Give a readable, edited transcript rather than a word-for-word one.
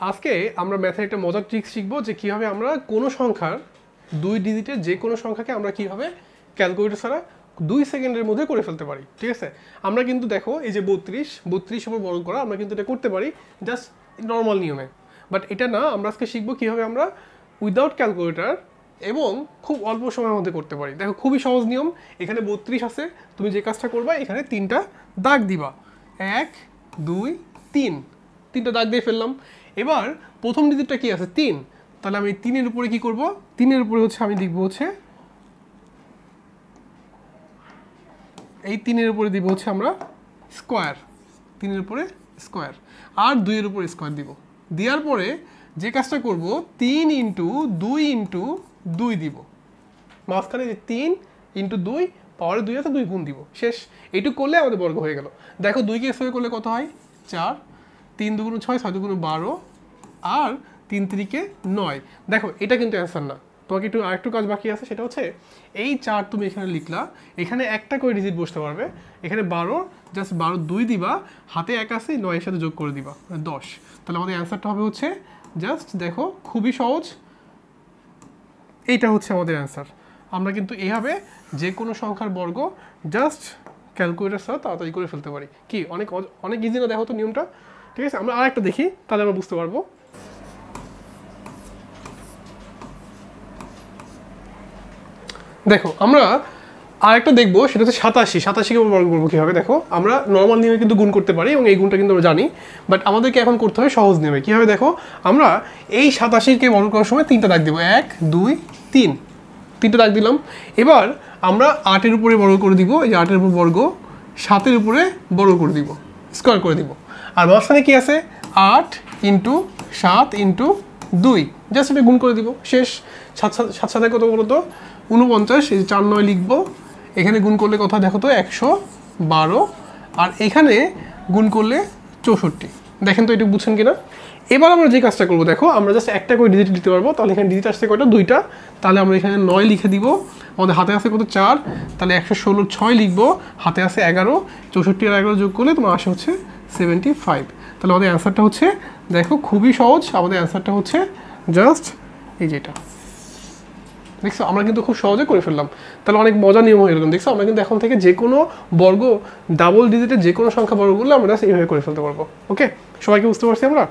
আজকে আমরা ম্যাথে একটা মজার ট্রিক্স শিখবো যে কিভাবে আমরা কোনো সংখ্যার 2 ডিজিটের যে কোনো সংখ্যাকে আমরা কিভাবে ক্যালকুলেটর ছাড়া 2 সেকেন্ডের মধ্যে করে ফেলতে পারি। ঠিক আছে, আমরা কিন্তু দেখো এই যে 32 উপর বর্গ করা আমরা কিন্তু এটা করতে পারি জাস্ট নর্মাল নিয়মে, বাট এটা না, আমরা আজকে শিখবো কিভাবে আমরা উইদাউট ক্যালকুলেটর এবং খুব অল্প সময়ের মধ্যে করতে পারি। দেখো খুবই সহজ নিয়ম, এখানে 32 আছে, তুমি যে কাজটা করবা এখানে 3টা দাগ দিবা, 1 2 3, 3টা দাগ দিয়ে ফেললাম। এবার প্রথম ডিজিটটা কি আছে 3, তাহলে আমি 3-এর উপরে কি করব, 3-এর উপরে হচ্ছে আমি লিখবো হচ্ছে এই 3-এর উপরে দিব হচ্ছে আমরা স্কোয়ার, 3-এর উপরে স্কোয়ার, আর 2-এর উপরে স্কোয়ার দিব। দেওয়ার পরে যে কাজটা করব 3 ইন্টু 2 ইন্টু 2 দিব, মাঝখানে যে 3 ইন্টু 2 পাওয়ারে 2 আছে 2 গুণ দিব, শেষ। এইটুকু করলে আমাদের বর্গ হয়ে গেল। দেখো 2কে স্কোয়ার করলে কত হয় 4, 3 2 6, 6 2 12, আর 3 3 9। দেখো এটা কিন্তু অ্যান্সার না, তোমাকে একটু আরেকটু কাজ বাকি আছে, সেটা হচ্ছে এই 4 তুমি এখানে লিখলা, এখানে একটা করে ডিজিট বসতে পারবে, এখানে 12 জাস্ট 12 2 দিবা, হাতে 1 আছে 9-এর সাথে যোগ করে দিবা 10। তাহলে আমাদের অ্যান্সারটা হবে হচ্ছে জাস্ট দেখো খুবই সহজ, এইটা হচ্ছে আমাদের অ্যান্সার। আমরা কিন্তু এইভাবে যে কোনো সংখ্যার বর্গ জাস্ট ক্যালকুলেটর ছাড়া তাড়াতাড়ি করে ফেলতে পারি। কি অনেক অনেক ইজি না? দেখো তো নিয়মটা। ঠিক আছে, আমরা আরেকটা দেখি, তাহলে আমরা বুঝতে পারবো। দেখো আমরা আরেকটা দেখবো, সেটা হচ্ছে 87কে বর্গ করবো কীভাবে। দেখো আমরা নর্মাল নিয়মে কিন্তু গুণ করতে পারি এবং এই গুণটা কিন্তু আমরা জানি, বাট আমাদেরকে এখন করতে হবে সহজ নিয়মে। কীভাবে দেখো, আমরা এই 87কে বর্গ করার সময় 3টা দাগ দিব, 1 2 3, 3টা দাগ দিলাম। এবার আমরা 8-এর উপরে বর্গ করে দিব, এই যে 8-এর উপর বর্গ, 7-এর উপরে বর্গ করে দিব, স্কোয়ার করে দিব। আর মাঝখানে কি আছে 8 ইন্টু 7 ইন্টু 2, জাস্ট এটা গুণ করে দিব, শেষ। 7 7 কত বলো তো 49, এই যে 4 9 লিখবো, এখানে গুণ করলে কথা দেখো তো 112, আর এখানে গুণ করলে 64। দেখেন তো এটা বুঝছেন কিনা। এবার আমরা যে কাজটা করবো, দেখো আমরা জাস্ট একটা করে ডিজিট দিতে পারবো, তাহলে এখানে ডিজিট আসছে কয়টা 2টা, তাহলে আমরা এখানে 9 লিখে দিব। আমাদের হাতে আছে কত 4, তাহলে 116 6 লিখবো, হাতে আছে 11, 64 আর 11 যোগ করলে তোমার আসে হচ্ছে 75। তাহলে আমাদের অ্যান্সারটা হচ্ছে দেখো খুবই সহজ, আমাদের অ্যান্সারটা হচ্ছে জাস্ট এই যেটা। দেখছো আমরা কিন্তু খুব সহজে করে ফেললাম, তাহলে অনেক মজা নিয়ম হয়ে গেল। দেখছো আমরা কিন্তু এখন থেকে যে কোনো বর্গ ডাবল ডিজিটের যে কোনো সংখ্যা বর্গ করলে আমরা এইভাবে করে ফেলতে পারবো। ওকে, সবাইকে বুঝতে পারছি আমরা।